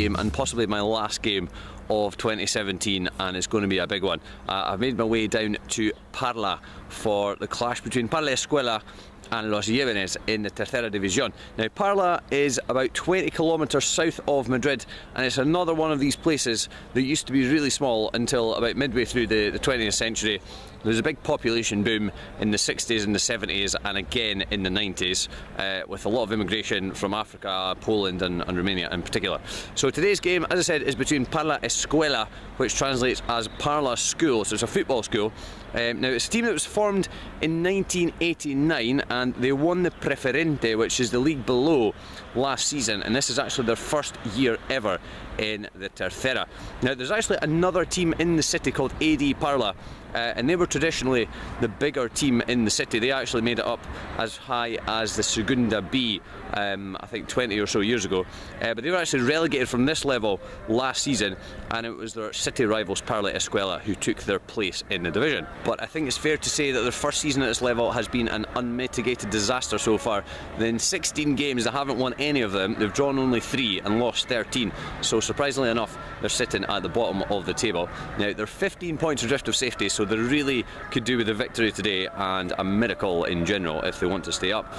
game and possibly my last game of 2017, and it's going to be a big one. I've made my way down to Parla for the clash between Parla Escuela and Los Yebenes in the Tercera División. Now, Parla is about 20 kilometres south of Madrid, and it's another one of these places that used to be really small until about midway through the 20th century. There was a big population boom in the 60s and the 70s, and again in the 90s, with a lot of immigration from Africa, Poland and Romania in particular. So today's game, as I said, is between Parla Escuela, which translates as Parla School, so it's a football school. Now, it's a team that was formed in 1989, and they won the Preferente, which is the league below, last season, and this is actually their first year ever in the Tercera. Now, there's actually another team in the city called AD Parla, and they were traditionally the bigger team in the city. They actually made it up as high as the Segunda B, I think 20 or so years ago, but they were actually relegated from this level last season, and it was their city rivals Parla Escuela who took their place in the division. But I think it's fair to say that their first season at this level has been an unmitigated disaster so far. In 16 games, they haven't won any of them. They've drawn only 3 and lost 13, so surprisingly enough, they're sitting at the bottom of the table. Now, they're 15 points adrift of safety, so they really could do with a victory today and a miracle in general if they want to stay up.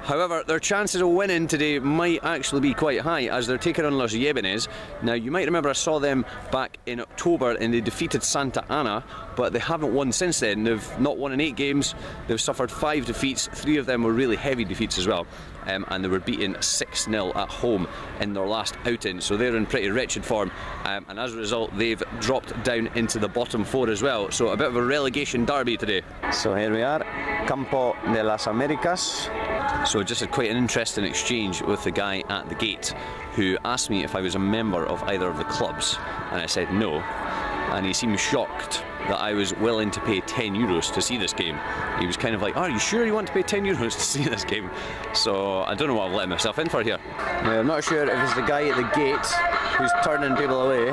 However, their chances of winning today might actually be quite high, as they're taking on Los Yebenes. Now, you might remember I saw them back in October and they defeated Santa Ana, but they haven't won since then. They've not won in 8 games, they've suffered 5 defeats, 3 of them were really heavy defeats as well, and they were beaten 6-0 at home in their last outing, so they're in pretty wretched form, and as a result they've dropped down into the bottom 4 as well, so a bit of a relegation derby today. So here we are, Campo de las Americas. So I just had quite an interesting exchange with the guy at the gate who asked me if I was a member of either of the clubs, and I said no, and he seemed shocked that I was willing to pay 10 euros to see this game. He was kind of like, "Are you sure you want to pay 10 euros to see this game?" So I don't know what I've let myself in for here. Now, I'm not sure if it's the guy at the gate who's turning people away,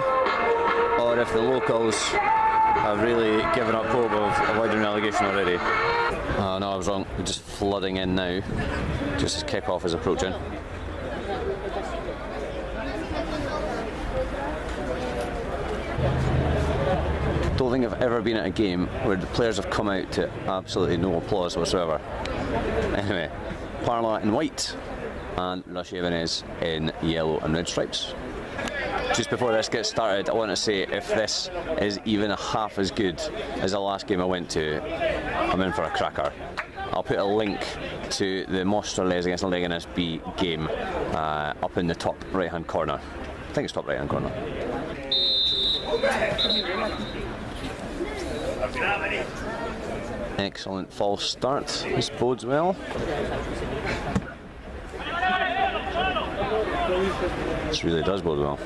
or if the locals have really given up hope of avoiding relegation already. Oh no, I was wrong. We're just flooding in now, just as kick-off is approaching. Don't think I've ever been at a game where the players have come out to absolutely no applause whatsoever. Anyway, Parla in white and Los Yebenes in yellow and red stripes. Just before this gets started, I want to say if this is even half as good as the last game I went to, I'm in for a cracker. I'll put a link to the Móstoles against Leganés B game up in the top right hand corner. I think it's top right hand corner. Excellent false start, this bodes well. This really does bode well.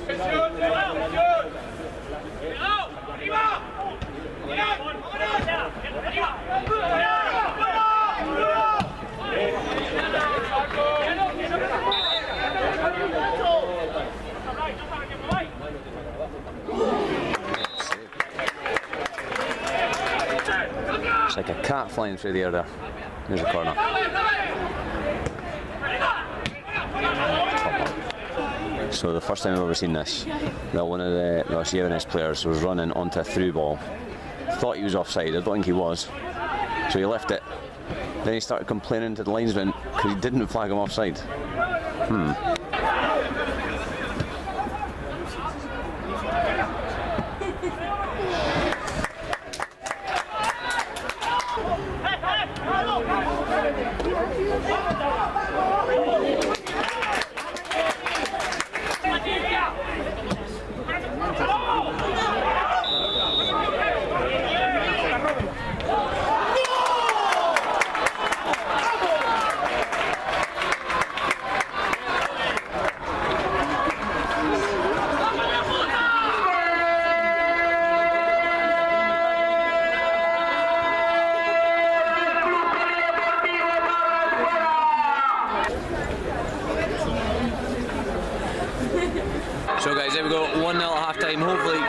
It's like a cat flying through the air there. Here's a corner. So the first time I've ever seen this, that one of the Los Yebenes players was running onto a through ball. Thought he was offside, I don't think he was. So he left it. Then he started complaining to the linesman because he didn't flag him offside.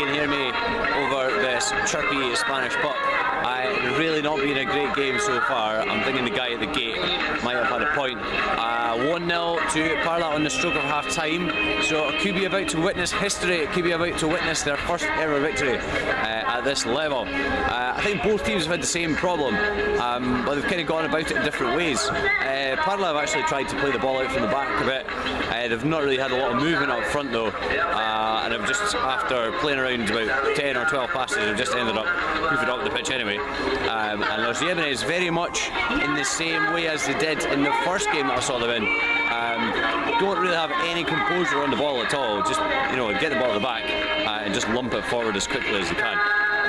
can hear me over this chirpy Spanish pup. Really not been a great game so far. I'm thinking the guy at the gate might have had a point. 1-0 to Parla on the stroke of half time, so it could be about to witness history. It could be about to witness their first ever victory at this level. I think both teams have had the same problem, but they've kind of gone about it in different ways. Parla have actually tried to play the ball out from the back a bit. They've not really had a lot of movement up front though, and have just, after playing around about 10 or 12 passes, have just ended up goofing up the pitch anyway. And Los Yebenes very much in the same way as they did in the first game that I saw them in. Don't really have any composure on the ball at all. Just, you know, get the ball at the back and just lump it forward as quickly as you can.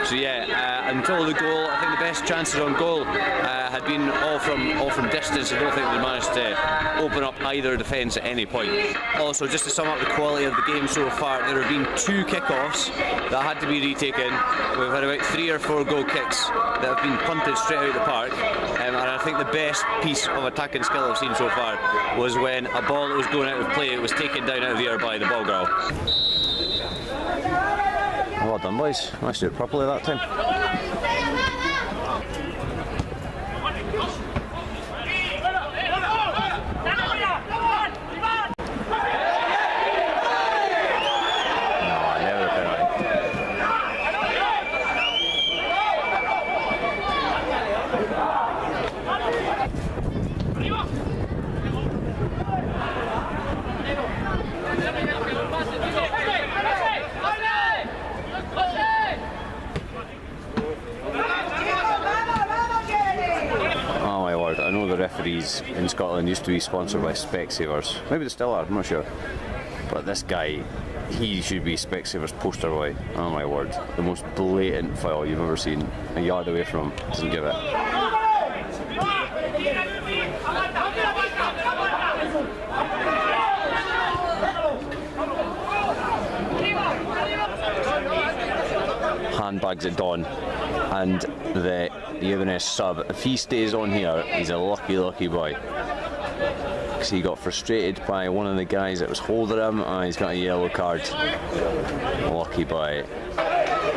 So yeah, until the goal, I think the best chances on goal had been all from distance. I don't think they managed to open up either defence at any point. Also, just to sum up the quality of the game so far, there have been 2 kickoffs that had to be retaken. We've had about 3 or 4 goal kicks that have been punted straight out of the park. And I think the best piece of attacking skill I've seen so far was when a ball that was going out of play was taken down out of the air by the ball girl. Well done, boys. Managed to do it properly that time. I know the referees in Scotland used to be sponsored by Specsavers. Maybe they still are, I'm not sure. But this guy, he should be Specsavers poster boy. Oh my word. The most blatant foul you've ever seen. A yard away from him, doesn't give it. Handbags at dawn, and the Yebenes sub, if he stays on here, he's a lucky boy, because he got frustrated by one of the guys that was holding him, and he's got a yellow card. Lucky boy.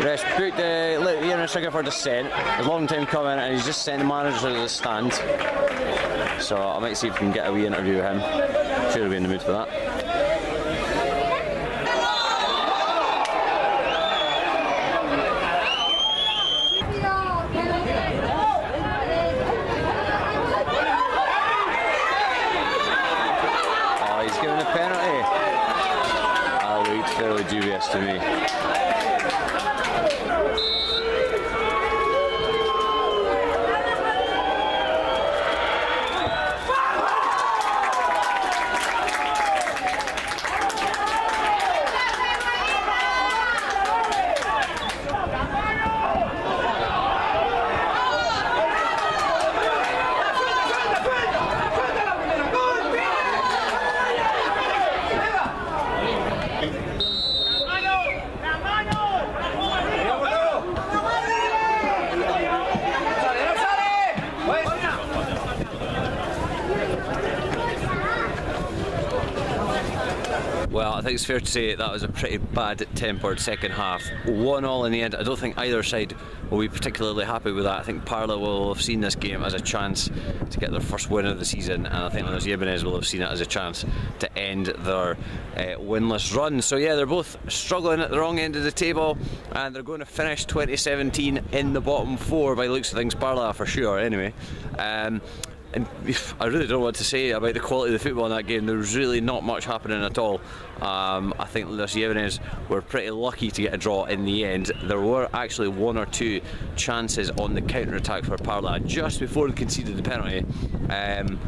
Rest put the Yebenes trigger for dissent. It's a long time coming, and he's just sent the manager to the stand, so I might see if we can get a wee interview with him. Sure he'll be in the mood for that. Fairly dubious to me. Well, I think it's fair to say that was a pretty bad-tempered second half. 1-1 in the end. I don't think either side will be particularly happy with that. I think Parla will have seen this game as a chance to get their first win of the season, and I think Los Yebenes will have seen it as a chance to end their winless run. So yeah, they're both struggling at the wrong end of the table, and they're going to finish 2017 in the bottom 4 by the looks of things. Parla for sure, anyway. And I really don't know what to say about the quality of the football in that game. There was really not much happening at all. I think Los Yebenes were pretty lucky to get a draw in the end. There were actually 1 or 2 chances on the counter-attack for Parla just before they conceded the penalty. And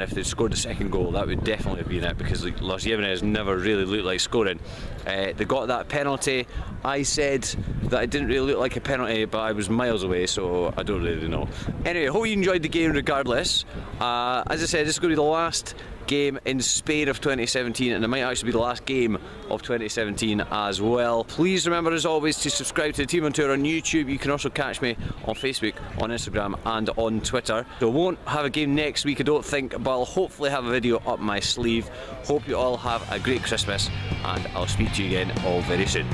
if they'd scored the second goal, that would definitely have been it, because Los Yebenes never really looked like scoring. They got that penalty. I said that it didn't really look like a penalty, but I was miles away, so I don't really know. Anyway, hope you enjoyed the game regardless. As I said, this is going to be the last game in Spain of 2017, and it might actually be the last game of 2017 as well. Please remember, as always, to subscribe to the Team on Tour on YouTube. You can also catch me on Facebook, on Instagram and on Twitter. So I won't have a game next week, I don't think, but I'll hopefully have a video up my sleeve. Hope you all have a great Christmas, and I'll speak to you again all very soon.